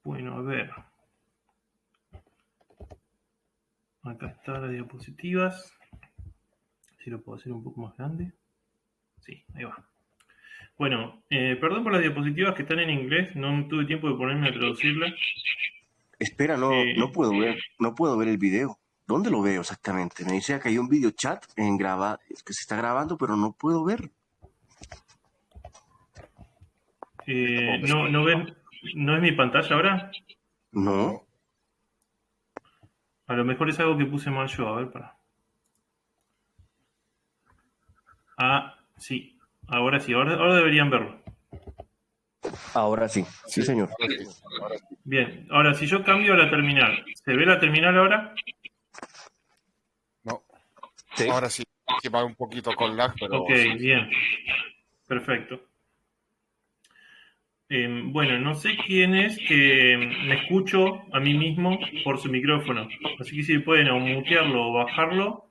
Bueno, a ver. Acá están las diapositivas. Si lo puedo hacer un poco más grande. Sí, ahí va. Bueno, perdón por las diapositivas que están en inglés. No tuve tiempo de ponerme a traducirlas. Espera, no puedo ver el video. ¿Dónde lo veo exactamente? Me dice que hay un video chat que se está grabando, pero no puedo ver. ¿No ven? ¿No es mi pantalla ahora? No. A lo mejor es algo que puse mal yo. A ver, para. Ah, sí. Ahora sí. Ahora deberían verlo. Ahora sí. Sí, señor. Bien. Ahora, si yo cambio la terminal, ¿se ve la terminal ahora? No, Sí. ahora sí, que va un poquito con lag, Ok, pero sí. bien. Perfecto. Bueno, no sé quién es que me escucho a mí mismo por su micrófono. Así que si pueden o mutearlo o bajarlo,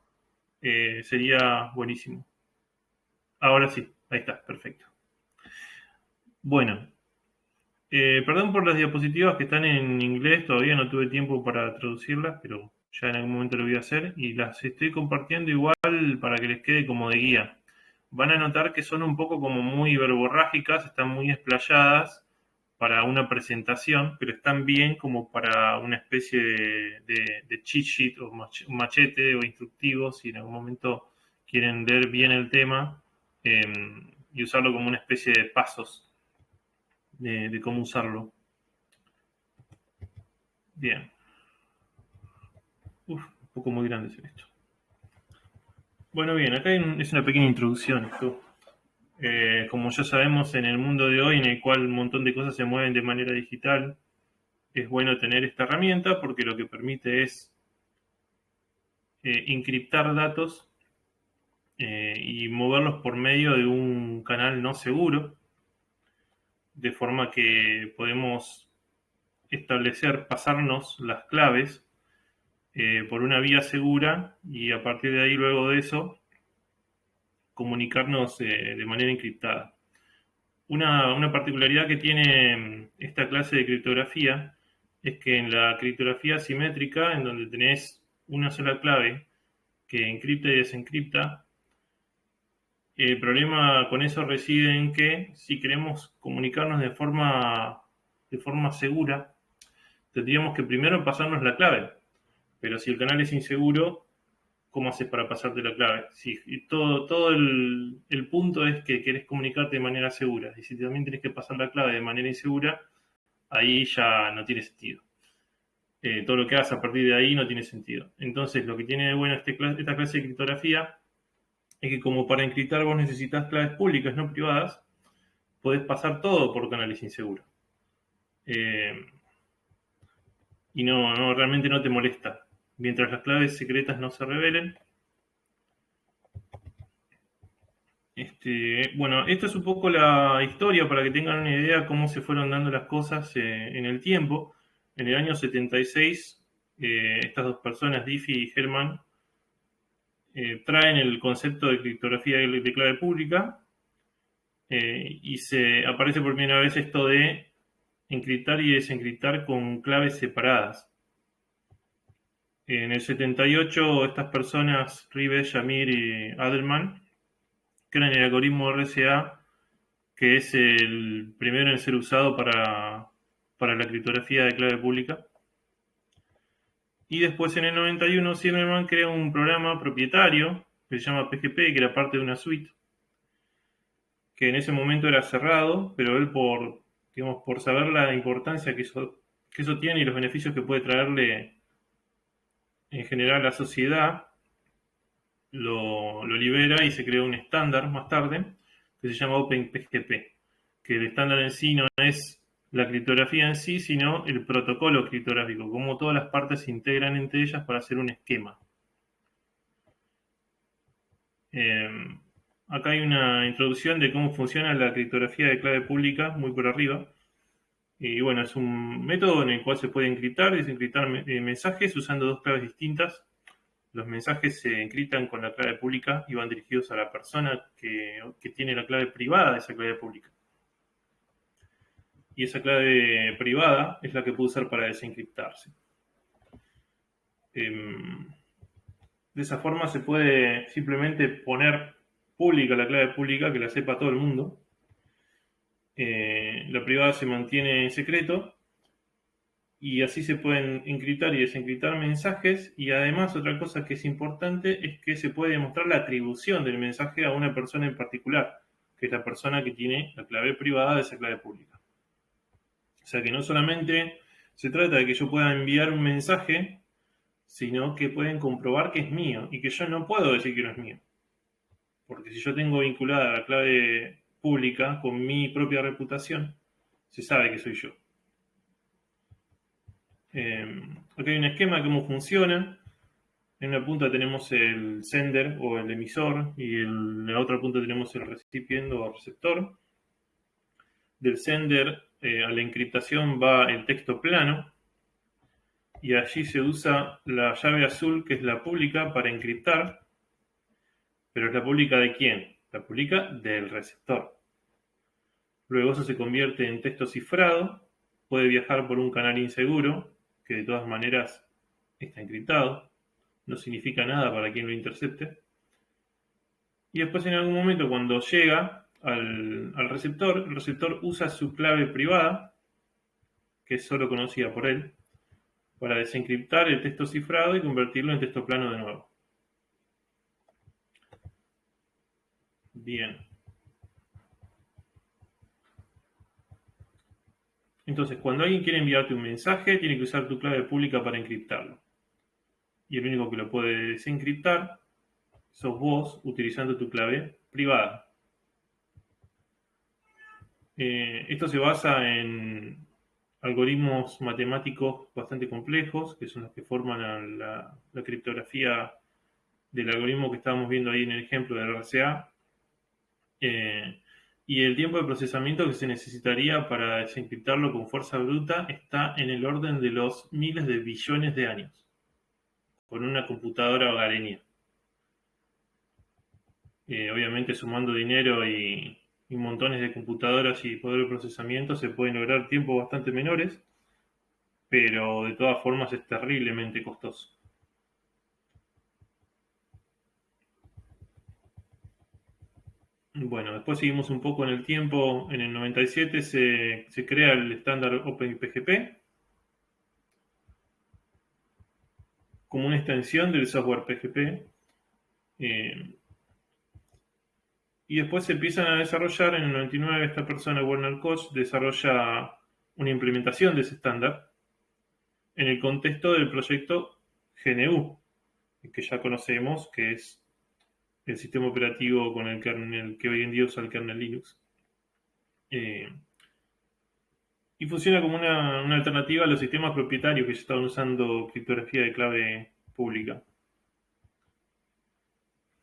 sería buenísimo. Ahora sí, ahí está, perfecto. Bueno, perdón por las diapositivas que están en inglés, todavía no tuve tiempo para traducirlas, pero ya en algún momento lo voy a hacer y las estoy compartiendo igual para que les quede como de guía. Van a notar que son un poco como muy verborrágicas, están muy explayadas para una presentación, pero están bien como para una especie de cheat sheet o machete o instructivo, si en algún momento quieren leer bien el tema y usarlo como una especie de pasos de cómo usarlo. Bien. Uf, un poco muy grande es esto. Bueno, bien, acá es una pequeña introducción esto. Como ya sabemos, en el mundo de hoy, en el cual un montón de cosas se mueven de manera digital, es bueno tener esta herramienta porque lo que permite es encriptar datos y moverlos por medio de un canal no seguro, de forma que podemos establecer, pasarnos las claves por una vía segura y a partir de ahí, luego de eso, comunicarnos de manera encriptada. Una particularidad que tiene esta clase de criptografía es que en la criptografía simétrica, en donde tenés una sola clave que encripta y desencripta, el problema con eso reside en que si queremos comunicarnos de forma segura, tendríamos que primero pasarnos la clave. Pero si el canal es inseguro, ¿cómo haces para pasarte la clave? Si todo el punto es que querés comunicarte de manera segura. Y si también tenés que pasar la clave de manera insegura, ahí ya no tiene sentido. Todo lo que hagas a partir de ahí no tiene sentido. Entonces, lo que tiene de bueno esta clase de criptografía es que como para encriptar vos necesitas claves públicas, no privadas, podés pasar todo por canales inseguros. Y realmente no te molesta. Mientras las claves secretas no se revelen. Bueno, esto es un poco la historia para que tengan una idea de cómo se fueron dando las cosas en el tiempo. En el año 76, estas dos personas, Diffie y Hellman, traen el concepto de criptografía de clave pública y se aparece por primera vez esto de encriptar y desencriptar con claves separadas. En el 78, estas personas, Rive, Shamir y Adelman, crean el algoritmo RSA, que es el primero en ser usado para la criptografía de clave pública. Y después en el 91, Zimmerman crea un programa propietario que se llama PGP, que era parte de una suite, que en ese momento era cerrado, pero él por saber la importancia que eso tiene y los beneficios que puede traerle en general a la sociedad, lo libera y se crea un estándar más tarde que se llama OpenPGP, que el estándar en sí no es la criptografía en sí, sino el protocolo criptográfico, cómo todas las partes se integran entre ellas para hacer un esquema. Acá hay una introducción de cómo funciona la criptografía de clave pública, muy por arriba. Y bueno, es un método en el cual se puede encriptar y desencriptar mensajes usando dos claves distintas. Los mensajes se encriptan con la clave pública y van dirigidos a la persona que tiene la clave privada de esa clave pública. y esa clave privada es la que puede usar para desencriptarse. De esa forma se puede simplemente poner pública la clave pública, que la sepa todo el mundo. La privada se mantiene en secreto y así se pueden encriptar y desencriptar mensajes. Y además otra cosa que es importante es que se puede demostrar la atribución del mensaje a una persona en particular, que es la persona que tiene la clave privada de esa clave pública. O sea que no solamente se trata de que yo pueda enviar un mensaje, sino que pueden comprobar que es mío y que yo no puedo decir que no es mío. Porque si yo tengo vinculada la clave pública con mi propia reputación, se sabe que soy yo. Aquí hay un esquema de cómo funciona. En una punta tenemos el sender o el emisor y en la otra punta tenemos el recipiente o receptor. Del sender a la encriptación va el texto plano y allí se usa la llave azul, que es la pública, para encriptar. ¿Pero es la pública de quién? La pública del receptor. Luego eso se convierte en texto cifrado, puede viajar por un canal inseguro, que de todas maneras está encriptado, no significa nada para quien lo intercepte. Y después en algún momento cuando llega al receptor, el receptor usa su clave privada, que es solo conocida por él, para desencriptar el texto cifrado y convertirlo en texto plano de nuevo. Bien. Entonces, cuando alguien quiere enviarte un mensaje, tiene que usar tu clave pública para encriptarlo. Y el único que lo puede desencriptar sos vos utilizando tu clave privada. Esto se basa en algoritmos matemáticos bastante complejos, que son los que forman la criptografía del algoritmo que estábamos viendo ahí en el ejemplo del RCA. Y el tiempo de procesamiento que se necesitaría para desencriptarlo con fuerza bruta está en el orden de los miles de billones de años, con una computadora hogareña. Obviamente sumando dinero y montones de computadoras y poder de procesamiento se pueden lograr tiempos bastante menores, pero de todas formas es terriblemente costoso. Bueno, después seguimos un poco en el tiempo. En el 97 se crea el estándar OpenPGP como una extensión del software PGP. Y después se empiezan a desarrollar. En el 99 esta persona, Werner Koch, desarrolla una implementación de ese estándar en el contexto del proyecto GNU, que ya conocemos, que es el sistema operativo con el kernel que hoy en día usa el kernel Linux. Y funciona como una alternativa a los sistemas propietarios que ya estaban usando criptografía de clave pública.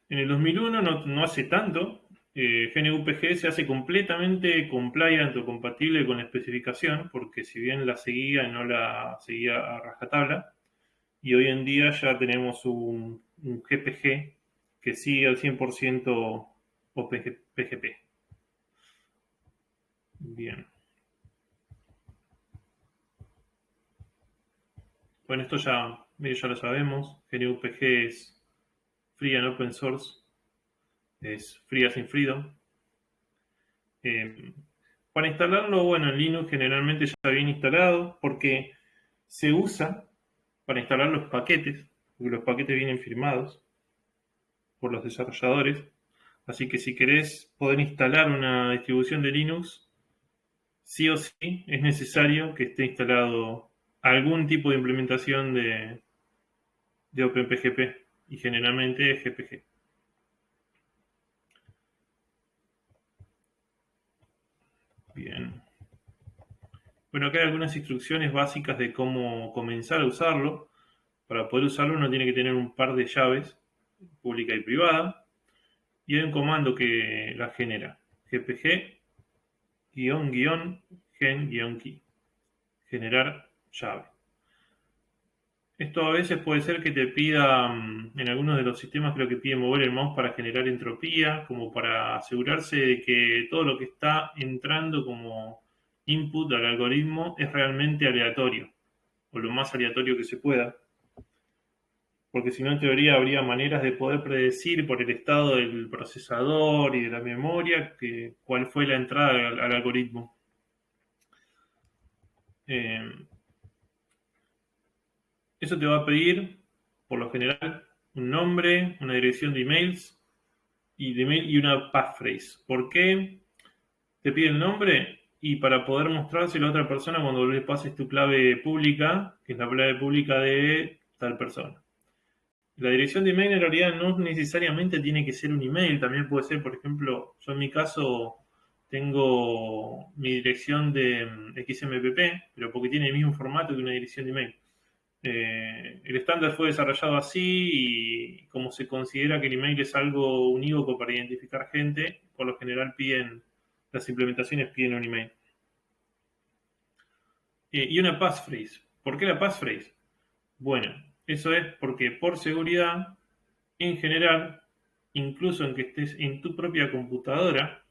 En el 2001, no hace tanto, GNU-PG se hace completamente compliant o compatible con la especificación, porque si bien la seguía, no la seguía a rajatabla, y hoy en día ya tenemos un GPG que sigue al 100% OpenPGP. Bien. Bueno, esto ya lo sabemos. GNU-PG es Free and Open Source. Es Free as in Freedom. Para instalarlo, bueno, en Linux generalmente ya viene instalado porque se usa para instalar los paquetes, porque los paquetes vienen firmados por los desarrolladores. Así que si querés poder instalar una distribución de Linux, sí o sí es necesario que esté instalado algún tipo de implementación de OpenPGP y generalmente es GPG. Bien. Bueno, acá hay algunas instrucciones básicas de cómo comenzar a usarlo. Para poder usarlo uno tiene que tener un par de llaves, pública y privada, y hay un comando que la genera, gpg-gen-key, generar llave. Esto a veces puede ser que te pida, en algunos de los sistemas creo que pide mover el mouse para generar entropía, como para asegurarse de que todo lo que está entrando como input al algoritmo es realmente aleatorio, o lo más aleatorio que se pueda. Porque si no, en teoría habría maneras de poder predecir por el estado del procesador y de la memoria cuál fue la entrada al algoritmo. Eso te va a pedir, por lo general, un nombre, una dirección de emails y una passphrase. ¿Por qué te pide el nombre? Y para poder mostrárselo a otra persona cuando le pases tu clave pública, que es la clave pública de tal persona. La dirección de email en realidad no necesariamente tiene que ser un email, también puede ser, por ejemplo, yo en mi caso tengo mi dirección de XMPP, pero porque tiene el mismo formato que una dirección de email. El estándar fue desarrollado así y como se considera que el email es algo unívoco para identificar gente, por lo general las implementaciones piden un email. Y una passphrase. ¿Por qué la passphrase? Bueno, eso es porque por seguridad, en general, incluso en que estés en tu propia computadora,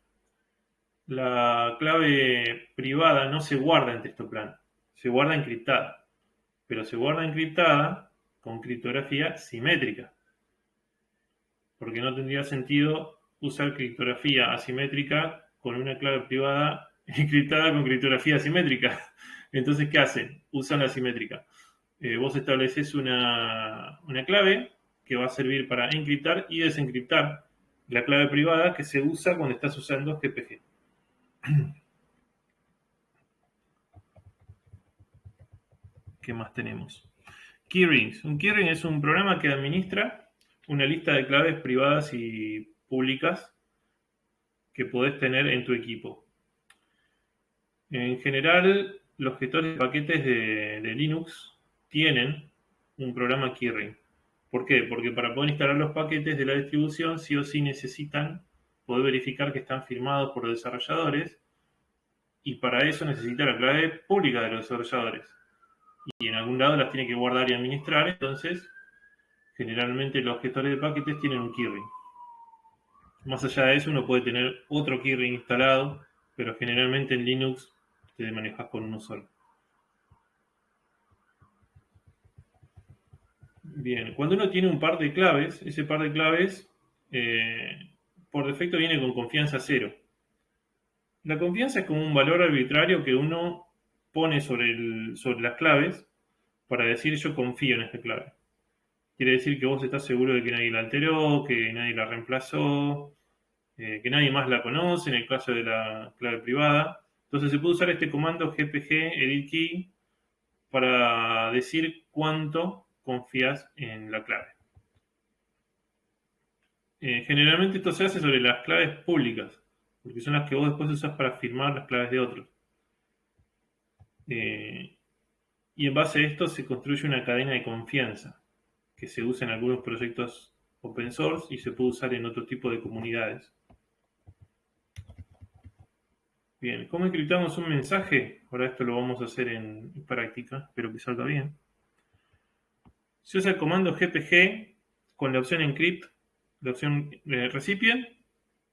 la clave privada no se guarda en texto plano, se guarda encriptada. Pero se guarda encriptada con criptografía simétrica. Porque no tendría sentido usar criptografía asimétrica con una clave privada encriptada con criptografía asimétrica. Entonces, ¿qué hacen? Usan la simétrica. Vos estableces una clave que va a servir para encriptar y desencriptar la clave privada que se usa cuando estás usando GPG. ¿Qué más tenemos? Keyrings. Un keyring es un programa que administra una lista de claves privadas y públicas que podés tener en tu equipo. En general, los gestores de paquetes de Linux tienen un programa keyring. ¿Por qué? Porque para poder instalar los paquetes de la distribución, sí o sí necesitan poder verificar que están firmados por los desarrolladores y para eso necesita la clave pública de los desarrolladores. Y en algún lado las tiene que guardar y administrar, entonces generalmente los gestores de paquetes tienen un keyring. Más allá de eso, uno puede tener otro keyring instalado, pero generalmente en Linux te manejas con uno solo. Bien, cuando uno tiene un par de claves, ese par de claves por defecto viene con confianza 0. La confianza es como un valor arbitrario que uno pone sobre las claves para decir yo confío en esta clave. Quiere decir que vos estás seguro de que nadie la alteró, que nadie la reemplazó, que nadie más la conoce en el caso de la clave privada. Entonces se puede usar este comando gpg edit key para decir cuánto confías en la clave. Generalmente esto se hace sobre las claves públicas, porque son las que vos después usás para firmar las claves de otros. Y en base a esto se construye una cadena de confianza que se usa en algunos proyectos open source y se puede usar en otro tipo de comunidades. Bien, ¿cómo encriptamos un mensaje? Ahora esto lo vamos a hacer en práctica, espero que salga bien. Se usa el comando gpg con la opción encrypt, la opción recipient,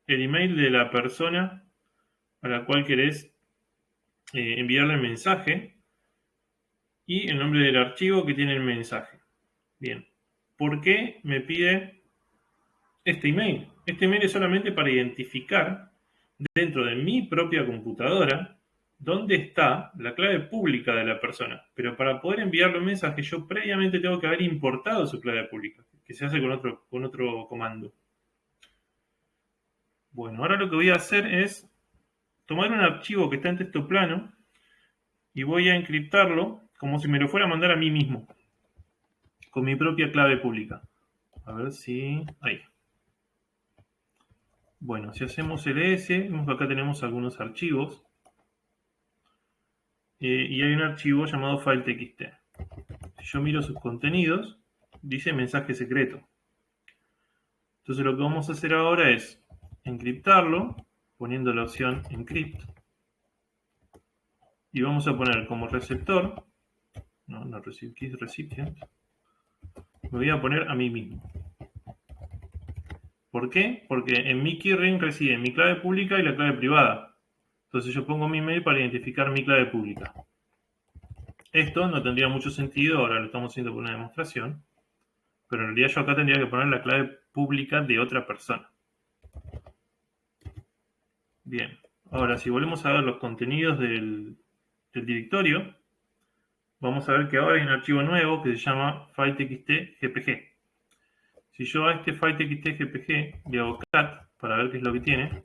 el email de la persona a la cual querés enviarle el mensaje y el nombre del archivo que tiene el mensaje. Bien, ¿por qué me pide este email? Este email es solamente para identificar dentro de mi propia computadora dónde está la clave pública de la persona. Pero para poder enviarle un mensaje, yo previamente tengo que haber importado su clave pública, que se hace con otro comando. Bueno, ahora lo que voy a hacer es tomar un archivo que está en texto plano y voy a encriptarlo como si me lo fuera a mandar a mí mismo, con mi propia clave pública. A ver si... ahí. Bueno, si hacemos ls, vemos que acá tenemos algunos archivos. Y hay un archivo llamado file.txt. Si yo miro sus contenidos, dice mensaje secreto. Entonces lo que vamos a hacer ahora es encriptarlo, poniendo la opción encrypt. Y vamos a poner como receptor, no recipient, me voy a poner a mí mismo. ¿Por qué? Porque en mi keyring reside mi clave pública y la clave privada. Entonces yo pongo mi email para identificar mi clave pública. Esto no tendría mucho sentido, ahora lo estamos haciendo por una demostración, pero en realidad yo acá tendría que poner la clave pública de otra persona. Bien, ahora si volvemos a ver los contenidos del directorio, vamos a ver que ahora hay un archivo nuevo que se llama file.txt.gpg. Si yo a este file.txt.gpg le hago cat para ver qué es lo que tiene,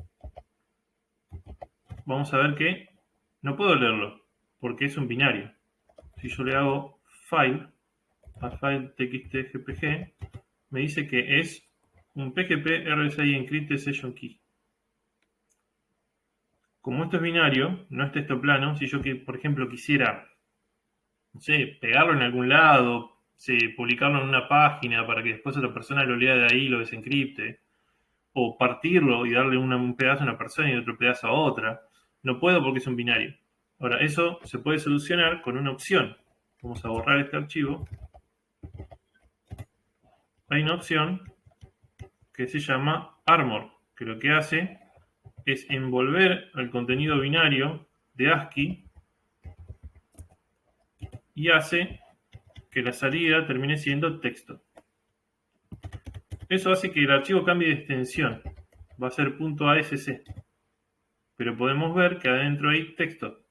vamos a ver que no puedo leerlo, porque es un binario. Si yo le hago file a file.txt.gpg, me dice que es un PGP RSI Encrypted Session Key. Como esto es binario, no es texto plano, si yo, por ejemplo, quisiera, no sé, pegarlo en algún lado, publicarlo en una página para que después otra persona lo lea de ahí y lo desencripte, o partirlo y darle un pedazo a una persona y otro pedazo a otra, no puedo porque es un binario. Ahora, eso se puede solucionar con una opción. Vamos a borrar este archivo. Hay una opción que se llama Armor, que lo que hace es envolver el contenido binario de ASCII y hace que la salida termine siendo texto. Eso hace que el archivo cambie de extensión. Va a ser .asc. Pero podemos ver que adentro hay texto.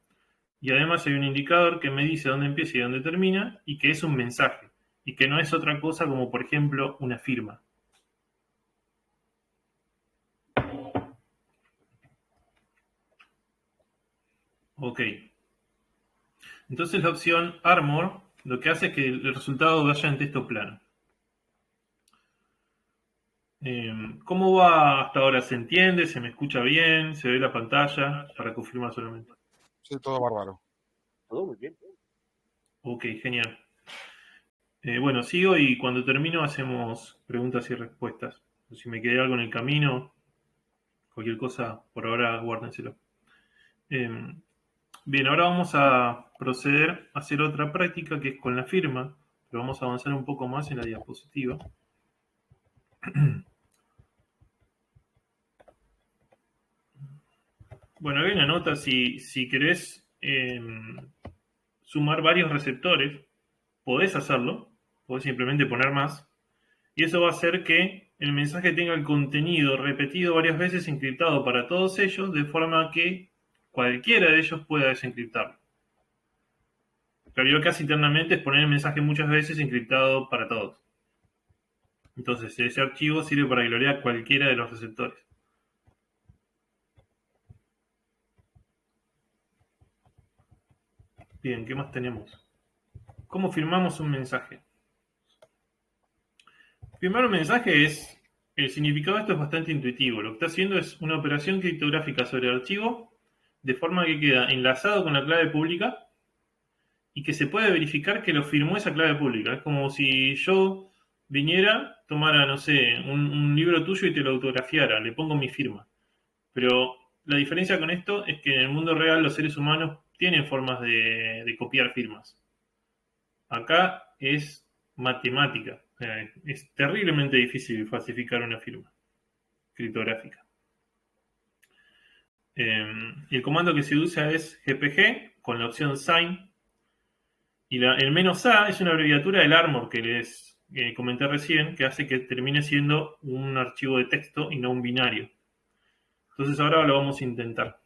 Y además hay un indicador que me dice dónde empieza y dónde termina, y que es un mensaje. Y que no es otra cosa como, por ejemplo, una firma. Ok. Entonces la opción Armor lo que hace es que el resultado vaya en texto plano. ¿Cómo va hasta ahora? ¿Se entiende? ¿Se me escucha bien? ¿Se ve la pantalla? Para confirmar solamente. Sí, todo bárbaro. Todo muy bien. Ok, genial. Bueno, sigo y cuando termino hacemos preguntas y respuestas. Si me quedé algo en el camino, cualquier cosa, por ahora guárdenselo. Bien, ahora vamos a proceder a hacer otra práctica que es con la firma, pero vamos a avanzar un poco más en la diapositiva. Bueno, hay una nota, si querés sumar varios receptores, podés hacerlo, podés simplemente poner más, y eso va a hacer que el mensaje tenga el contenido repetido varias veces encriptado para todos ellos, de forma que cualquiera de ellos pueda desencriptarlo. Claro, yo casi internamente es poner el mensaje muchas veces encriptado para todos. Entonces, ese archivo sirve para que lo lea cualquiera de los receptores. Bien, ¿qué más tenemos? ¿Cómo firmamos un mensaje? Firmar un mensaje es... El significado de esto es bastante intuitivo. Lo que está haciendo es una operación criptográfica sobre el archivo, de forma que queda enlazado con la clave pública y que se puede verificar que lo firmó esa clave pública. Es como si yo viniera, tomara, no sé, un libro tuyo y te lo autografiara, le pongo mi firma. Pero la diferencia con esto es que en el mundo real los seres humanos tienen formas de copiar firmas. Acá es matemática. Es terriblemente difícil falsificar una firma criptográfica. El comando que se usa es gpg con la opción sign. Y el "-a" es una abreviatura del Armor que les comenté recién, que hace que termine siendo un archivo de texto y no un binario. Entonces ahora lo vamos a intentar.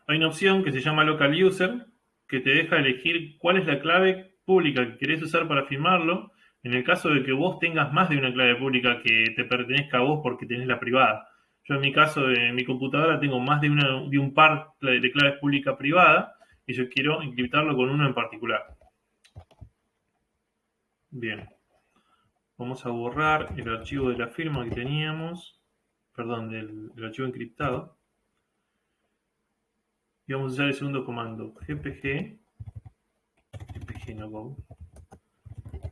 Hay una opción que se llama Local User, que te deja elegir cuál es la clave pública que querés usar para firmarlo, en el caso de que vos tengas más de una clave pública que te pertenezca a vos porque tenés la privada. Yo en mi caso, en mi computadora, tengo más de un par de claves públicas privadas, y yo quiero encriptarlo con uno en particular. Bien. Vamos a borrar el archivo de la firma que teníamos, perdón, del archivo encriptado. Y vamos a usar el segundo comando, gpg no go,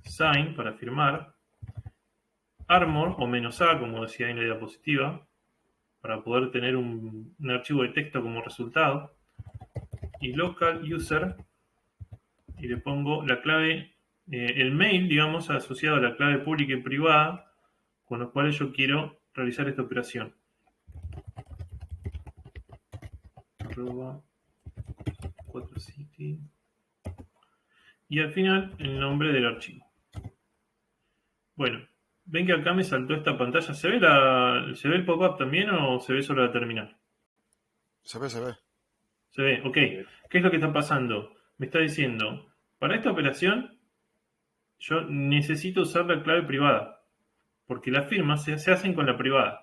sign para firmar, armor o "-a", como decía en la diapositiva, para poder tener un archivo de texto como resultado, y local user, y le pongo la clave, el mail, digamos, asociado a la clave pública y privada, con los cuales yo quiero realizar esta operación. Audacity. Y al final el nombre del archivo. Bueno, ven que acá me saltó esta pantalla. ¿Se ve el pop-up también o se ve solo la terminal? Se ve, se ve. Se ve, ok. ¿Qué es lo que está pasando? Me está diciendo, para esta operación yo necesito usar la clave privada, porque las firmas se hacen con la privada.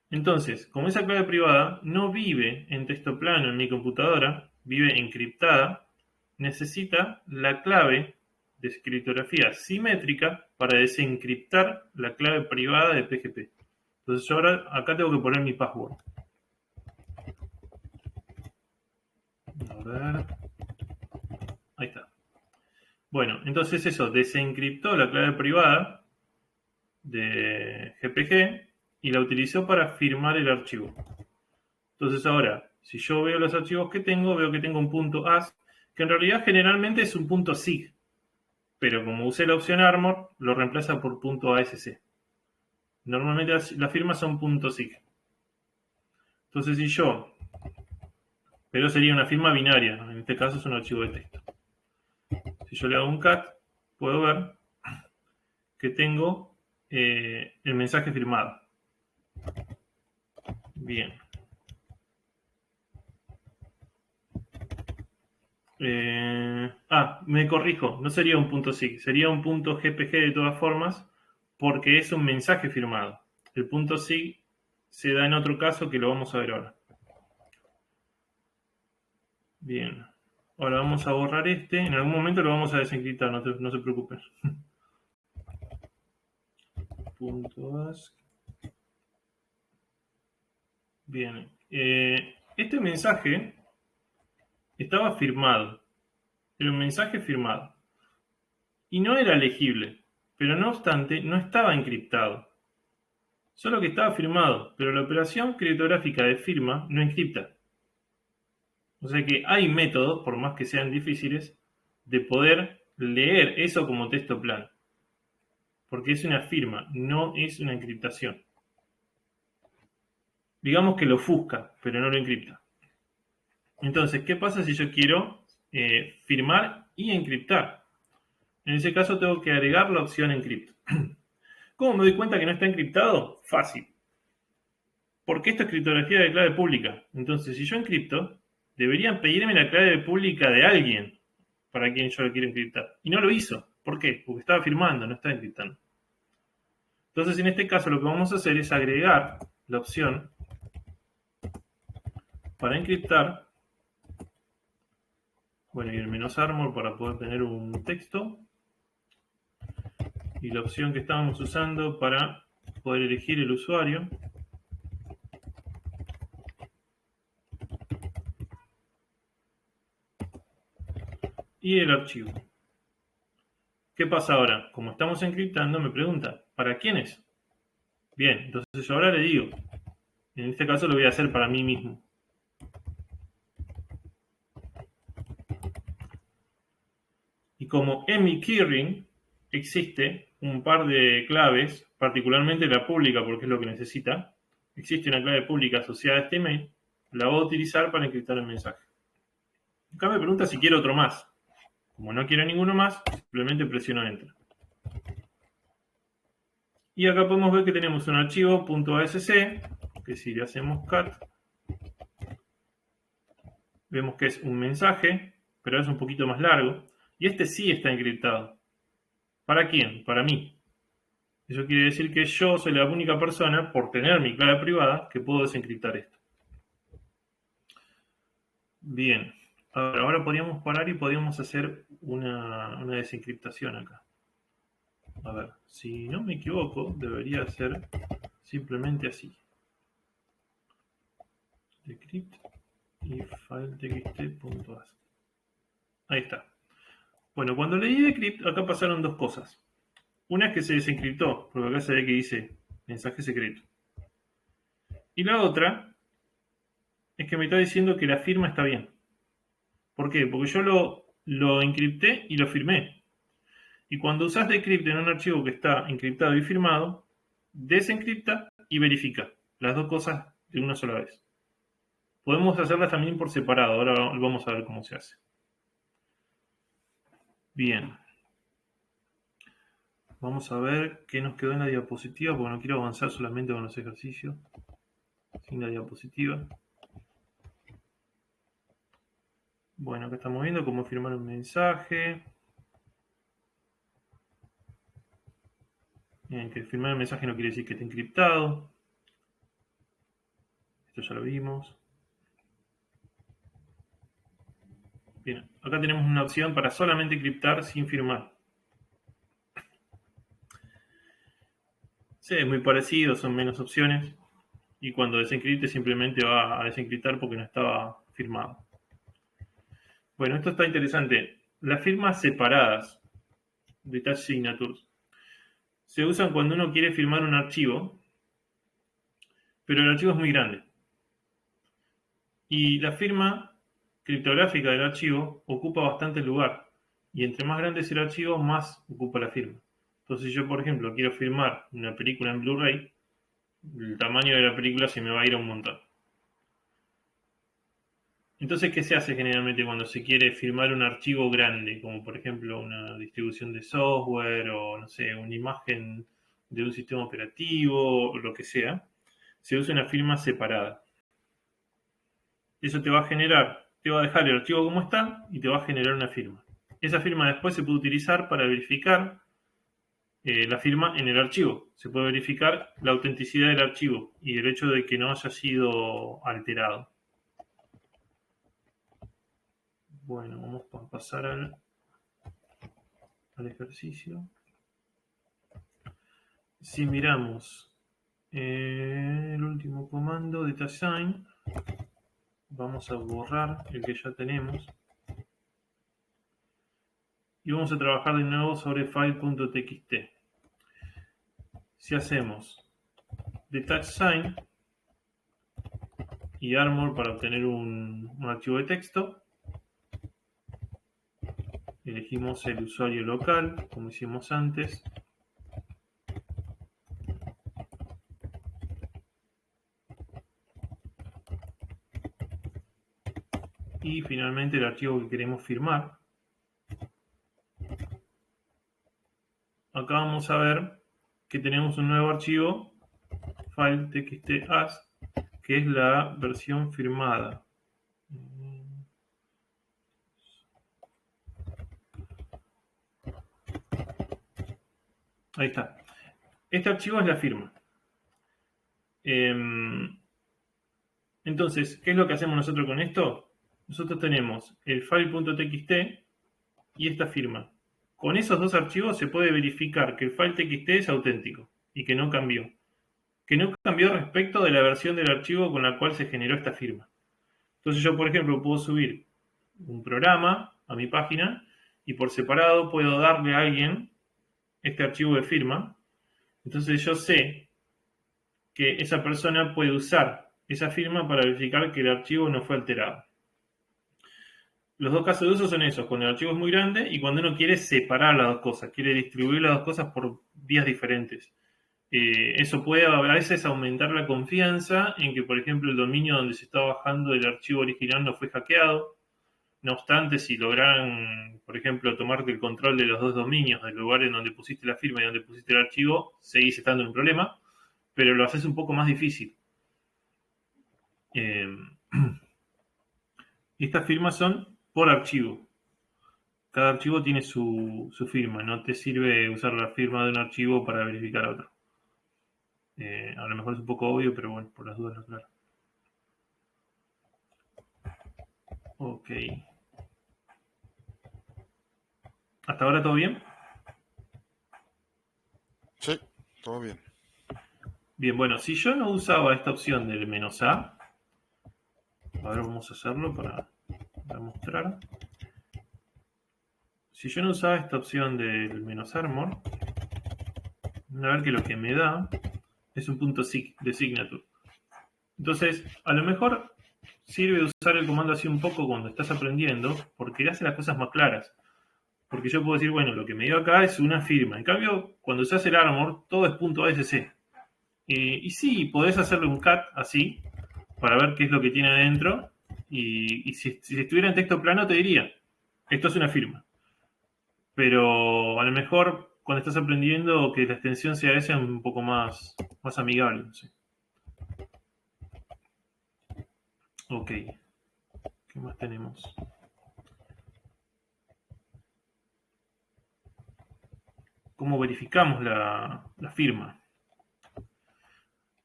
Entonces, como esa clave privada no vive en texto plano en mi computadora, vive encriptada, necesita la clave de criptografía simétrica para desencriptar la clave privada de PGP. Entonces yo ahora acá tengo que poner mi password. A ver. Ahí está. Bueno, entonces eso, desencriptó la clave privada de GPG y la utilizó para firmar el archivo. Entonces ahora, si yo veo los archivos que tengo, veo que tengo un punto AS, que en realidad generalmente es un punto SIG, pero como usé la opción Armor, lo reemplaza por punto ASC. Normalmente las firmas son punto SIG. Entonces si yo, pero sería una firma binaria, en este caso es un archivo de texto. Si yo le hago un cat, puedo ver que tengo el mensaje firmado. Bien. Me corrijo, no sería un punto SIG, sería un punto GPG de todas formas, porque es un mensaje firmado. El punto SIG se da en otro caso que lo vamos a ver ahora. Bien. Ahora vamos a borrar este. En algún momento lo vamos a desencriptar, no se preocupen. .ask. Bien. Este mensaje estaba firmado. Era un mensaje firmado. Y no era legible. Pero no obstante, no estaba encriptado. Solo que estaba firmado. Pero la operación criptográfica de firma no encripta. O sea que hay métodos, por más que sean difíciles, de poder leer eso como texto plano. Porque es una firma, no es una encriptación. Digamos que lo ofusca, pero no lo encripta. Entonces, ¿qué pasa si yo quiero firmar y encriptar? En ese caso tengo que agregar la opción encrypt. ¿Cómo me doy cuenta que no está encriptado? Fácil. Porque esto es criptografía de clave pública. Entonces, si yo encripto, deberían pedirme la clave pública de alguien para quien yo lo quiero encriptar. Y no lo hizo. ¿Por qué? Porque estaba firmando, no estaba encriptando. Entonces, en este caso, lo que vamos a hacer es agregar la opción para encriptar. Bueno, y el -armor para poder tener un texto. Y la opción que estábamos usando para poder elegir el usuario. Y el archivo. ¿Qué pasa ahora? Como estamos encriptando, me pregunta, ¿para quién es? Bien, entonces yo ahora le digo, en este caso lo voy a hacer para mí mismo. Y como en mi keyring existe un par de claves, particularmente la pública porque es lo que necesita, existe una clave pública asociada a este email, la voy a utilizar para encriptar el mensaje. Acá me pregunta si quiero otro más. Como no quiero ninguno más, simplemente presiono Enter. Y acá podemos ver que tenemos un archivo .asc, que si le hacemos cat, vemos que es un mensaje, pero es un poquito más largo. Y este sí está encriptado. ¿Para quién? Para mí. Eso quiere decir que yo soy la única persona, por tener mi clave privada, que puedo desencriptar esto. Bien. Ahora podríamos parar y podríamos hacer una desencriptación acá. A ver, si no me equivoco, debería ser simplemente así. Decrypt y filetxt.asc. Ahí está. Bueno, cuando leí decrypt, acá pasaron dos cosas. Una es que se desencriptó, porque acá se ve que dice mensaje secreto. Y la otra es que me está diciendo que la firma está bien. ¿Por qué? Porque yo lo encripté y lo firmé. Y cuando usas decrypt en un archivo que está encriptado y firmado, desencripta y verifica. Las dos cosas de una sola vez. Podemos hacerlas también por separado. Ahora vamos a ver cómo se hace. Bien. Vamos a ver qué nos quedó en la diapositiva, porque no quiero avanzar solamente con los ejercicios sin la diapositiva. Bueno, acá estamos viendo cómo firmar un mensaje. Bien, que firmar el mensaje no quiere decir que esté encriptado. Esto ya lo vimos. Bien, acá tenemos una opción para solamente encriptar sin firmar. Sí, es muy parecido, son menos opciones. Y cuando desencripte simplemente va a desencriptar porque no estaba firmado. Bueno, esto está interesante. Las firmas separadas, detach signatures, se usan cuando uno quiere firmar un archivo, pero el archivo es muy grande. Y la firma criptográfica del archivo ocupa bastante lugar. Y entre más grande es el archivo, más ocupa la firma. Entonces, si yo, por ejemplo, quiero firmar una película en Blu-ray, el tamaño de la película se me va a ir a un montón. Entonces, ¿qué se hace generalmente cuando se quiere firmar un archivo grande? Como por ejemplo una distribución de software o, no sé, una imagen de un sistema operativo o lo que sea. Se usa una firma separada. Eso te va a generar, te va a dejar el archivo como está y te va a generar una firma. Esa firma después se puede utilizar para verificar la firma en el archivo. Se puede verificar la autenticidad del archivo y el hecho de que no haya sido alterado. Bueno, vamos a pasar al ejercicio. Si miramos el último comando de DataSign, vamos a borrar el que ya tenemos y vamos a trabajar de nuevo sobre file.txt. Si hacemos DataSign y armor para obtener un archivo de texto, elegimos el usuario local, como hicimos antes. Y finalmente el archivo que queremos firmar. Acá vamos a ver que tenemos un nuevo archivo, file.txt.as, que es la versión firmada. Ahí está. Este archivo es la firma. Entonces, ¿qué es lo que hacemos nosotros con esto? Nosotros tenemos el file.txt y esta firma. Con esos dos archivos se puede verificar que el file.txt es auténtico y que no cambió. Que no cambió respecto de la versión del archivo con la cual se generó esta firma. Entonces yo, por ejemplo, puedo subir un programa a mi página y por separado puedo darle a alguien este archivo de firma. Entonces yo sé que esa persona puede usar esa firma para verificar que el archivo no fue alterado. Los dos casos de uso son esos, cuando el archivo es muy grande y cuando uno quiere separar las dos cosas, quiere distribuir las dos cosas por vías diferentes. Eso puede a veces aumentar la confianza en que, por ejemplo, el dominio donde se está bajando el archivo original no fue hackeado. No obstante, si lograran, por ejemplo, tomarte el control de los dos dominios, del lugar en donde pusiste la firma y donde pusiste el archivo, seguís estando en un problema, pero lo haces un poco más difícil. Estas firmas son por archivo. Cada archivo tiene su firma. No te sirve usar la firma de un archivo para verificar otro. A lo mejor es un poco obvio, pero bueno, por las dudas lo aclaro. Ok. ¿Hasta ahora todo bien? Sí, todo bien. Bien, bueno, si yo no usaba esta opción del "-a", ahora vamos a hacerlo para mostrar. Si yo no usaba esta opción del "-armor", van a ver que lo que me da es un punto de signature. Entonces, a lo mejor sirve usar el comando así un poco cuando estás aprendiendo, porque le hace las cosas más claras. Porque yo puedo decir, bueno, lo que me dio acá es una firma. En cambio, cuando se hace el armor, todo es .asc. Y sí, podés hacerle un cat así, para ver qué es lo que tiene adentro. Y si estuviera en texto plano te diría, esto es una firma. Pero a lo mejor cuando estás aprendiendo que la extensión sea esa es un poco más amigable. No sé. Ok. ¿Qué más tenemos? ¿Cómo verificamos la firma?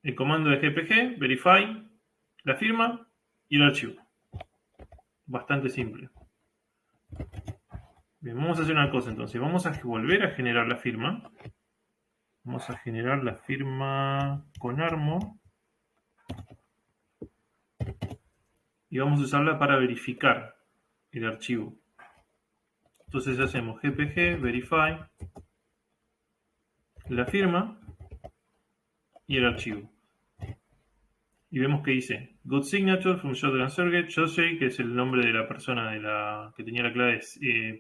El comando de GPG, verify, la firma y el archivo. Bastante simple. Bien, vamos a hacer una cosa entonces. Vamos a volver a generar la firma. Vamos a generar la firma con Armor. Y vamos a usarla para verificar el archivo. Entonces hacemos GPG, verify, la firma y el archivo. Y vemos que dice good signature from Shotgun Sergey, Jose, que es el nombre de la persona que tenía la clave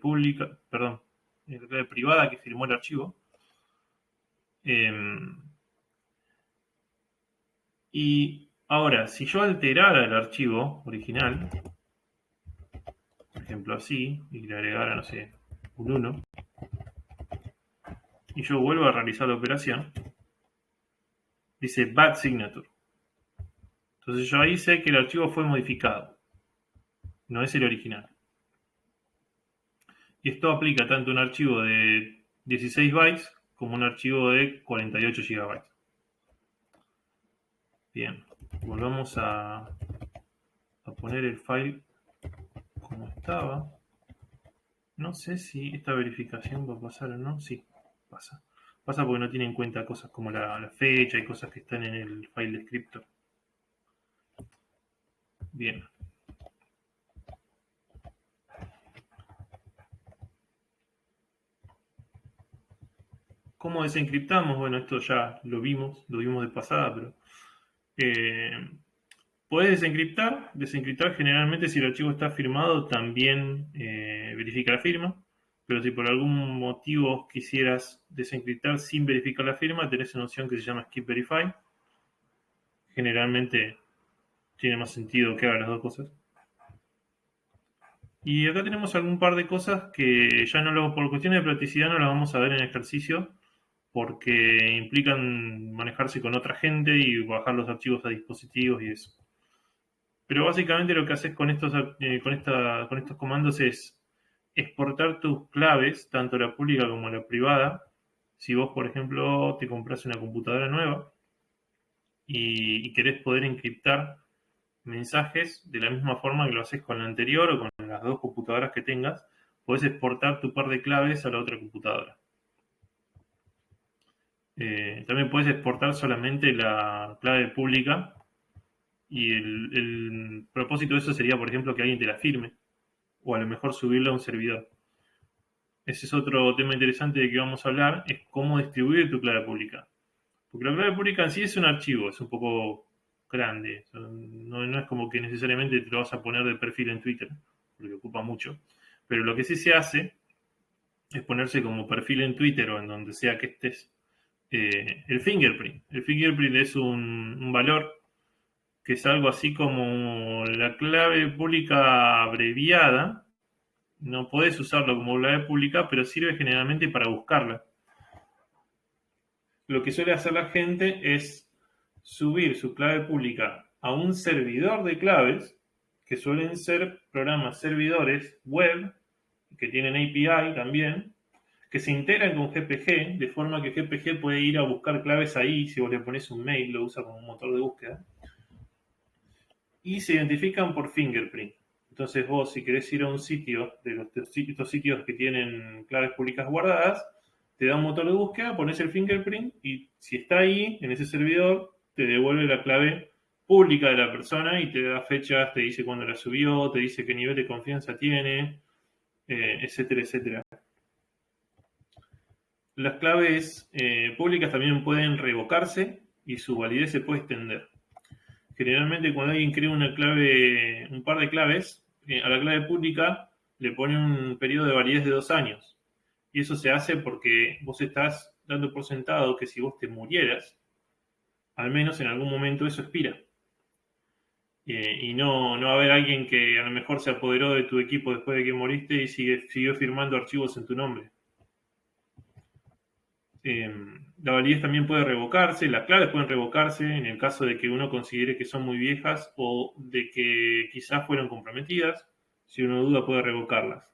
pública, perdón, la clave privada que firmó el archivo. Y ahora, si yo alterara el archivo original, por ejemplo así, y le agregara, no sé, un 1, y yo vuelvo a realizar la operación, dice bad signature. Entonces yo ahí sé que el archivo fue modificado. No es el original. Y esto aplica tanto un archivo de 16 bytes como un archivo de 48 GB. Bien, volvamos a poner el file como estaba. No sé si esta verificación va a pasar o no. Sí, pasa. Pasa porque no tiene en cuenta cosas como la fecha y cosas que están en el file descriptor. Bien. ¿Cómo desencriptamos? Bueno, esto ya lo vimos de pasada, pero podés desencriptar. Desencriptar generalmente si el archivo está firmado también verifica la firma, pero si por algún motivo quisieras desencriptar sin verificar la firma, tenés una opción que se llama Skip Verify. Generalmente tiene más sentido que haga las dos cosas. Y acá tenemos algún par de cosas que ya por cuestiones de practicidad no las vamos a ver en ejercicio, porque implican manejarse con otra gente y bajar los archivos a dispositivos y eso. Pero básicamente lo que haces con estos comandos es exportar tus claves, tanto la pública como la privada. Si vos, por ejemplo, te compras una computadora nueva y querés poder encriptar mensajes de la misma forma que lo haces con la anterior o con las dos computadoras que tengas, podés exportar tu par de claves a la otra computadora. También puedes exportar solamente la clave pública y el propósito de eso sería, por ejemplo, que alguien te la firme o a lo mejor subirla a un servidor. Ese es otro tema interesante de que vamos a hablar, es cómo distribuir tu clave pública. Porque la clave pública en sí es un archivo, es un poco grande. No es como que necesariamente te lo vas a poner de perfil en Twitter, porque ocupa mucho. Pero lo que sí se hace es ponerse como perfil en Twitter o en donde sea que estés el fingerprint. El fingerprint es un valor que es algo así como la clave pública abreviada. No podés usarlo como clave pública, pero sirve generalmente para buscarla. Lo que suele hacer la gente es subir su clave pública a un servidor de claves, que suelen ser programas servidores web, que tienen API también, que se integran con GPG, de forma que GPG puede ir a buscar claves ahí, si vos le pones un mail, lo usa como un motor de búsqueda, y se identifican por fingerprint. Entonces vos, si querés ir a un sitio, de estos sitios que tienen claves públicas guardadas, te da un motor de búsqueda, pones el fingerprint y si está ahí, en ese servidor, te devuelve la clave pública de la persona y te da fechas, te dice cuándo la subió, te dice qué nivel de confianza tiene, etcétera, etcétera. Las claves públicas también pueden revocarse y su validez se puede extender. Generalmente cuando alguien crea un par de claves, a la clave pública le pone un periodo de validez de 2 años. Y eso se hace porque vos estás dando por sentado que si vos te murieras, al menos en algún momento eso expira. y no va a haber alguien que a lo mejor se apoderó de tu equipo después de que moriste y siguió firmando archivos en tu nombre. La validez también puede revocarse, las claves pueden revocarse en el caso de que uno considere que son muy viejas o de que quizás fueron comprometidas. Si uno duda puede revocarlas.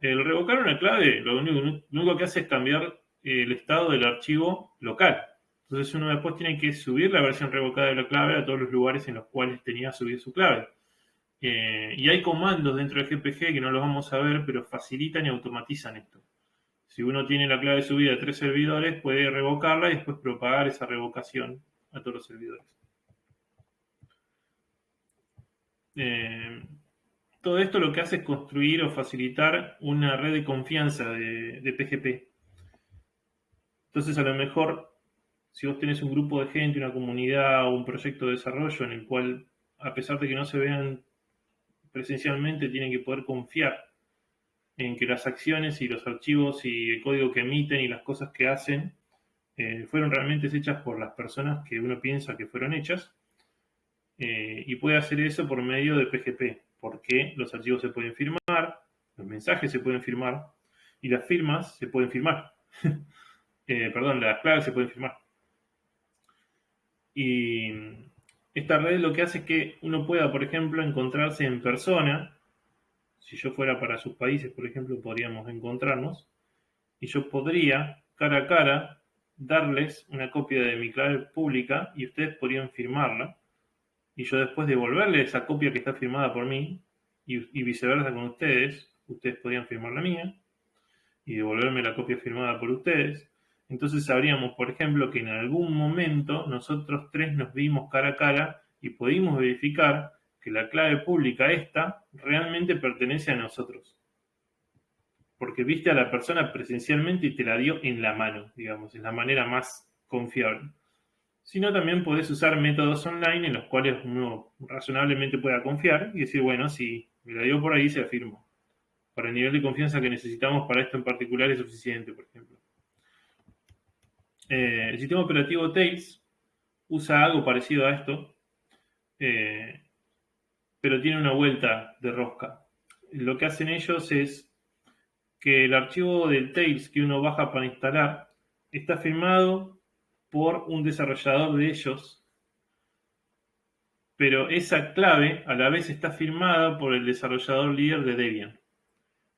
El revocar una clave lo único que hace es cambiar el estado del archivo local. Entonces uno después tiene que subir la versión revocada de la clave a todos los lugares en los cuales tenía subida su clave. Y hay comandos dentro de GPG que no los vamos a ver, pero facilitan y automatizan esto. Si uno tiene la clave subida a 3 servidores, puede revocarla y después propagar esa revocación a todos los servidores. Todo esto lo que hace es construir o facilitar una red de confianza de PGP. Entonces, a lo mejor, si vos tenés un grupo de gente, una comunidad o un proyecto de desarrollo en el cual, a pesar de que no se vean presencialmente, tienen que poder confiar en que las acciones y los archivos y el código que emiten y las cosas que hacen fueron realmente hechas por las personas que uno piensa que fueron hechas, y puede hacer eso por medio de PGP, porque los archivos se pueden firmar, los mensajes se pueden firmar y las firmas se pueden firmar. Las claves se pueden firmar. Y esta red lo que hace es que uno pueda, por ejemplo, encontrarse en persona. Si yo fuera para sus países, por ejemplo, podríamos encontrarnos y yo podría, cara a cara, darles una copia de mi clave pública y ustedes podrían firmarla y yo después devolverle esa copia que está firmada por mí y viceversa con ustedes podrían firmar la mía y devolverme la copia firmada por ustedes. Entonces sabríamos, por ejemplo, que en algún momento nosotros tres nos vimos cara a cara y pudimos verificar que la clave pública esta realmente pertenece a nosotros. Porque viste a la persona presencialmente y te la dio en la mano, digamos, es la manera más confiable. Sino también podés usar métodos online en los cuales uno razonablemente pueda confiar y decir, bueno, si me la dio por ahí, se afirmó. Para el nivel de confianza que necesitamos para esto en particular es suficiente, por ejemplo. El sistema operativo Tails usa algo parecido a esto, pero tiene una vuelta de rosca. Lo que hacen ellos es que el archivo del Tails que uno baja para instalar está firmado por un desarrollador de ellos, pero esa clave a la vez está firmada por el desarrollador líder de Debian.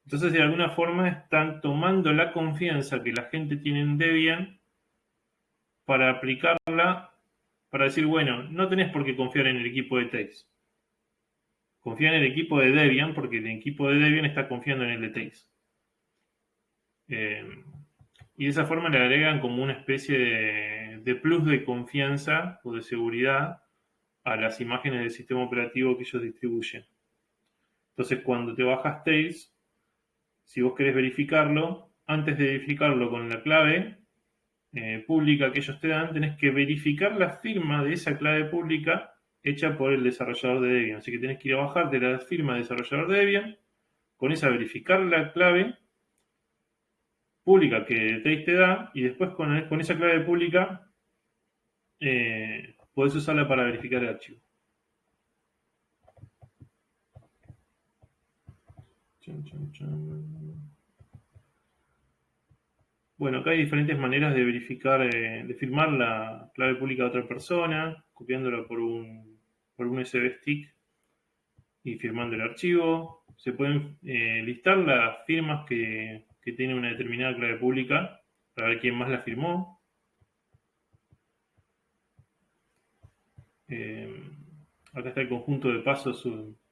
Entonces, de alguna forma, están tomando la confianza que la gente tiene en Debian para aplicarla, para decir, bueno, no tenés por qué confiar en el equipo de Tails. Confía en el equipo de Debian porque el equipo de Debian está confiando en el de Tails. Y de esa forma le agregan como una especie de plus de confianza o de seguridad a las imágenes del sistema operativo que ellos distribuyen. Entonces, cuando te bajas Tails, si vos querés verificarlo, antes de verificarlo con la clave pública que ellos te dan, tenés que verificar la firma de esa clave pública hecha por el desarrollador de Debian. Así que tenés que ir a bajarte la firma del desarrollador de Debian, con esa verificar la clave pública que Tails te da, y después con esa clave pública podés usarla para verificar el archivo. Bueno, acá hay diferentes maneras de verificar, de firmar la clave pública de otra persona, copiándola por un USB stick y firmando el archivo. Se pueden listar las firmas que tiene una determinada clave pública para ver quién más la firmó. Acá está el conjunto de pasos,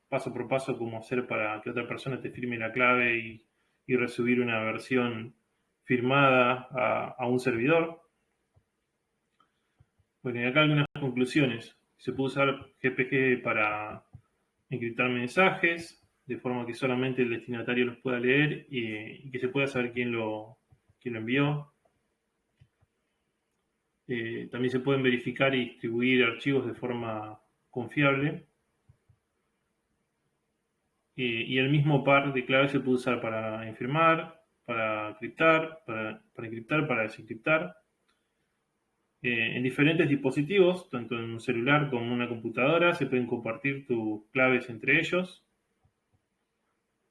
paso por paso, cómo hacer para que otra persona te firme la clave y recibir una versión firmada a un servidor. Bueno, y acá algunas conclusiones. Se puede usar GPG para encriptar mensajes, de forma que solamente el destinatario los pueda leer y que se pueda saber quién lo envió. También se pueden verificar y distribuir archivos de forma confiable. Y el mismo par de claves se puede usar para enfermar, para encriptar, para desencriptar. En diferentes dispositivos, tanto en un celular como en una computadora, se pueden compartir tus claves entre ellos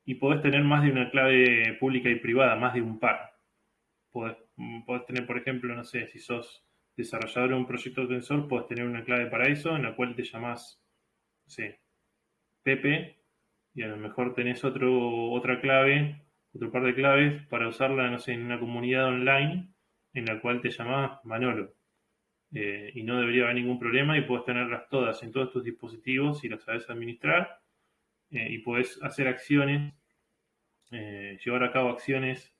y podés tener más de una clave pública y privada, más de un par. Podés tener, por ejemplo, no sé, si sos desarrollador de un proyecto open source, podés tener una clave para eso, en la cual te llamás, no sé, Pepe, y a lo mejor tenés otra clave, otro par de claves para usarla, no sé, en una comunidad online, en la cual te llamás Manolo. Y no debería haber ningún problema y puedes tenerlas todas en todos tus dispositivos si las sabes administrar y puedes hacer acciones, llevar a cabo acciones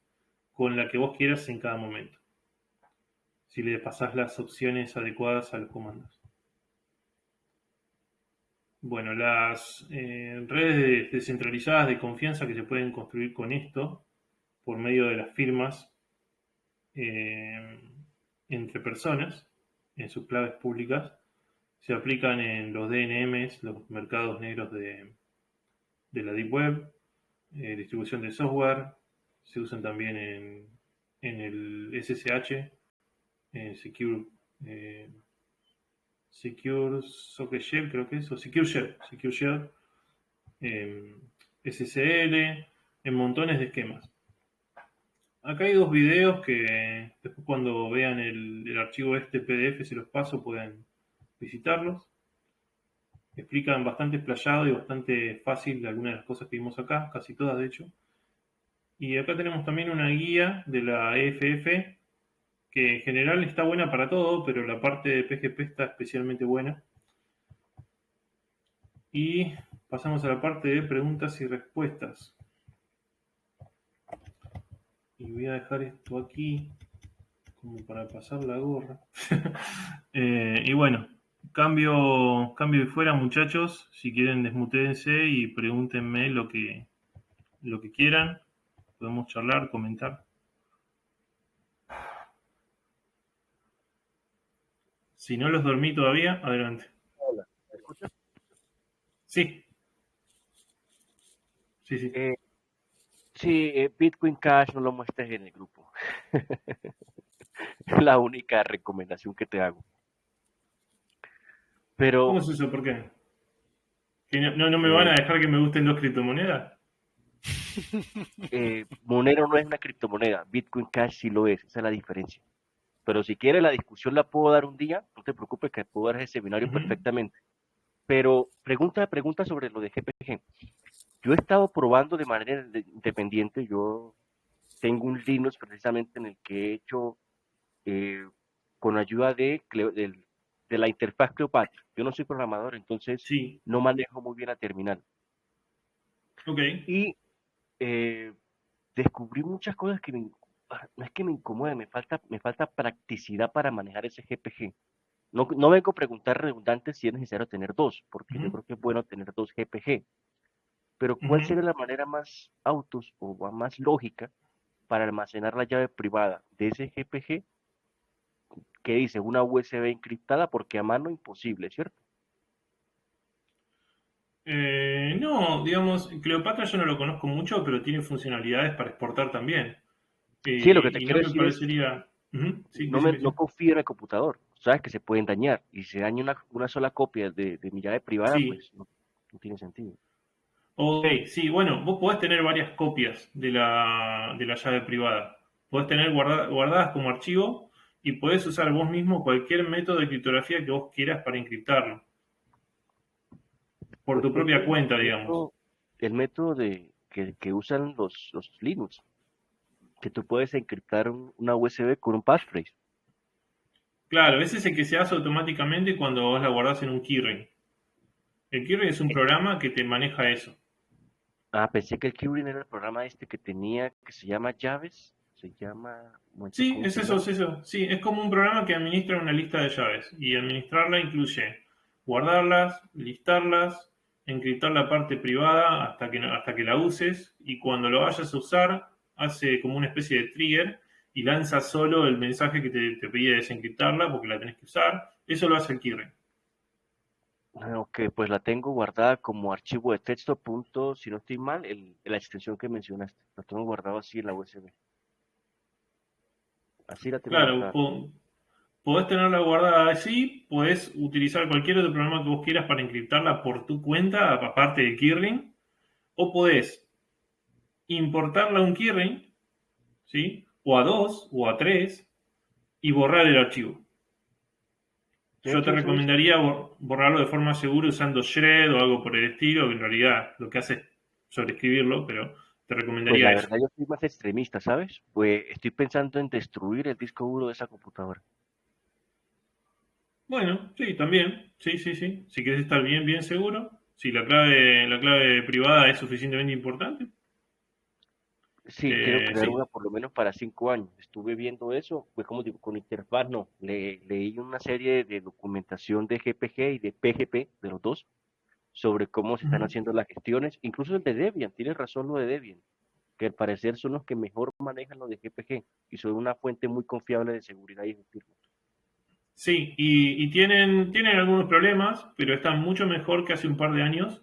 con la que vos quieras en cada momento, si le pasás las opciones adecuadas a los comandos. Bueno, las redes descentralizadas de confianza que se pueden construir con esto, por medio de las firmas eh, entre personas, en sus claves públicas, se aplican en los DNMs, los mercados negros de la Deep Web, distribución de software, se usan también en el SSH, eh, Secure Socket Shell, creo que es, o Secure Shell, SSL, en montones de esquemas. Acá hay dos videos que después cuando vean el archivo este PDF se los paso, pueden visitarlos. Explican bastante explayado y bastante fácil algunas de las cosas que vimos acá, casi todas de hecho. Y acá tenemos también una guía de la EFF que en general está buena para todo, pero la parte de PGP está especialmente buena. Y pasamos a la parte de preguntas y respuestas. Y voy a dejar esto aquí como para pasar la gorra. Y bueno, cambio de fuera, muchachos. Si quieren, desmutéense y pregúntenme lo que quieran. Podemos charlar, comentar. Si no los dormí todavía, adelante. Hola, ¿me escuchas? Sí. Sí. Sí, Bitcoin Cash no lo muestres en el grupo. Es la única recomendación que te hago. ¿Cómo Pero es eso? ¿Por qué? ¿Que no me van a dejar que me gusten dos criptomonedas? Monero no es una criptomoneda, Bitcoin Cash sí lo es, esa es la diferencia. Pero si quieres la discusión la puedo dar un día, no te preocupes que puedo dar ese seminario perfectamente. Pero pregunta sobre lo de GPG. Yo he estado probando de manera independiente, yo tengo un Linux precisamente en el que he hecho con ayuda de la interfaz Cleopatra. Yo no soy programador, entonces Sí. no manejo muy bien la terminal. Ok. Y descubrí muchas cosas que no es que me incomoden, me falta practicidad para manejar ese GPG. No vengo a preguntar redundante si es necesario tener dos, porque yo creo que es bueno tener dos GPG. Pero ¿cuál sería la manera más autos o más lógica para almacenar la llave privada de ese GPG que dice una USB encriptada? Porque a mano imposible, ¿cierto? No, digamos, Cleopatra yo no lo conozco mucho, pero tiene funcionalidades para exportar también. Sí, lo que te Y no quiero me decir es, parecería... Sí, no confío en el computador, sabes que se pueden dañar, y si se daña una sola copia de mi llave privada, Sí. pues no tiene sentido. Ok, sí, bueno, vos podés tener varias copias de la llave privada. Podés tener guardadas como archivo y podés usar vos mismo cualquier método de criptografía que vos quieras para encriptarlo. Por Pues tu ese propia cuenta, digamos. el método que usan los Linux, que tú puedes encriptar una USB con un passphrase. Claro, ese es el que se hace automáticamente cuando vos la guardás en un keyring. El keyring es un programa que te maneja eso. Pensé que el Keyring era el programa este que tenía, que se llama Llaves, un momento, Sí, ¿cómo es se eso, llama? es eso. Sí, es como un programa que administra una lista de llaves. Y administrarla incluye guardarlas, listarlas, encriptar la parte privada hasta que la uses. Y cuando lo vayas a usar, hace como una especie de trigger y lanza solo el mensaje que te pide desencriptarla porque la tenés que usar. Eso lo hace el keyring. Ok, pues la tengo guardada como archivo de texto, punto, si no estoy mal, la extensión que mencionaste. La tengo guardado así en la USB. Así la tengo Claro, guardada. podés tenerla guardada así, podés utilizar cualquier otro programa que vos quieras para encriptarla por tu cuenta, aparte de Keyring, o podés importarla a un Keyring, ¿sí? O a dos, o a tres, y borrar el archivo. Yo te recomendaría borrarlo de forma segura usando Shred o algo por el estilo, que en realidad lo que hace es sobreescribirlo, pero te recomendaría Pues la eso. verdad yo soy más extremista, ¿sabes? Pues estoy pensando en destruir el disco duro de esa computadora. Bueno, sí, también. Sí, sí, sí. Si quieres estar bien, bien seguro. Si la clave privada es suficientemente importante. Sí, quiero crear Sí. una por lo menos para 5 años. Estuve viendo eso, pues como digo, con interfaz no. Leí una serie de documentación de GPG y de PGP, de los dos, sobre cómo se están Ujú. haciendo las gestiones, incluso el de Debian, tienes razón lo de Debian, que al parecer son los que mejor manejan lo de GPG y son una fuente muy confiable de seguridad y de firma. Sí, y tienen algunos problemas, pero están mucho mejor que hace un par de años.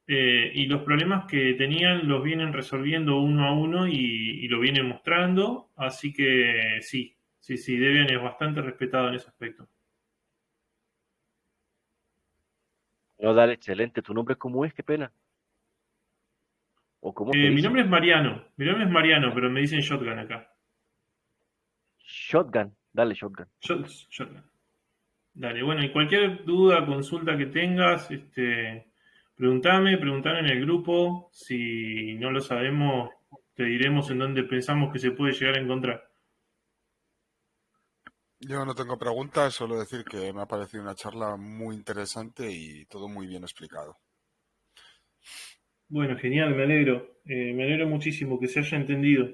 Y los problemas que tenían los vienen resolviendo uno a uno y lo vienen mostrando. Así que sí, sí, sí, Debian es bastante respetado en ese aspecto. No, dale, excelente. ¿Tu nombre cómo es? Qué pena. ¿O cómo te Mi dicen? nombre es Mariano. Mi nombre es Mariano, pero me dicen Shotgun acá. Shotgun. Dale, Shotgun. Shotgun. Dale, bueno, y cualquier duda, consulta que tengas, preguntame en el grupo. Si no lo sabemos, te diremos en dónde pensamos que se puede llegar a encontrar. Yo no tengo preguntas, solo decir que me ha parecido una charla muy interesante y todo muy bien explicado. Bueno, genial, me alegro. Me alegro muchísimo que se haya entendido.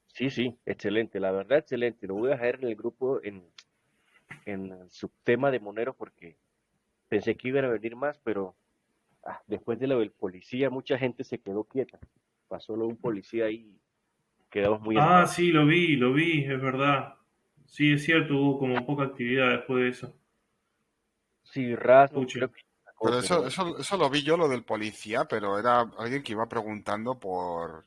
Sí, sí, excelente. La verdad, excelente. Lo voy a dejar en el grupo en el subtema de Monero porque pensé que iban a venir más, pero después de lo del policía, mucha gente se quedó quieta. Pasó lo de un policía ahí y quedamos muy Ah, enojados. sí, lo vi, es verdad. Sí, es cierto, hubo como poca actividad después de eso. Sí, Rasmus Pucha. creo que Pero sacó, pero eso lo vi yo, lo del policía, pero era alguien que iba preguntando por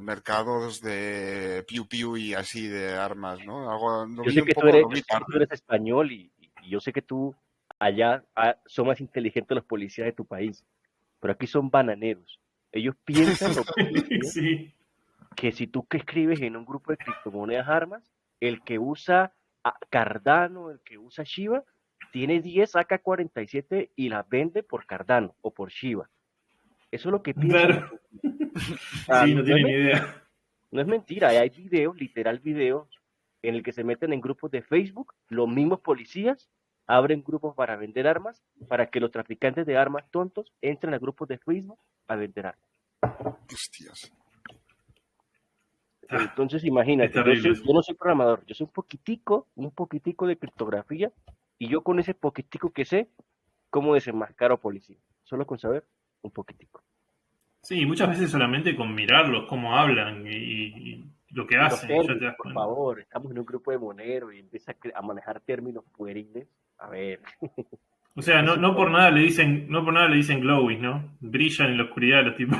mercados de piu piu y así de armas, ¿no? Algo, lo vi un poco, lo yo vi sé que tú tarde. eres español y yo sé que tú allá son más inteligentes los policías de tu país, pero aquí son bananeros. Ellos piensan, los policías, Sí. que si tú que escribes en un grupo de criptomonedas armas, el que usa Cardano, el que usa Shiba, tiene 10 AK-47 y las vende por Cardano o por Shiba. Eso es lo que piensan los Claro. policías. Sí, no No es tiene ni mentira, idea. no es mentira, hay videos, literal videos, en el que se meten en grupos de Facebook, los mismos policías abren grupos para vender armas, para que los traficantes de armas tontos entren a grupos de Facebook a vender armas. Hostias. Ah, Entonces, es imagínate, terrible eso. yo no soy programador, yo sé un poquitico de criptografía, y yo con ese poquitico que sé, cómo desenmascaro policía. Solo con saber un poquitico. Sí, muchas veces solamente con mirarlos, cómo hablan y lo que Y los hacen, ya te términos, das por cuenta. favor, estamos en un grupo de Monero y empieza a manejar términos pueriles. A ver, O sea, eso no está por bien. nada le dicen, no por nada le dicen glowies, ¿no? Brillan en la oscuridad los tipos.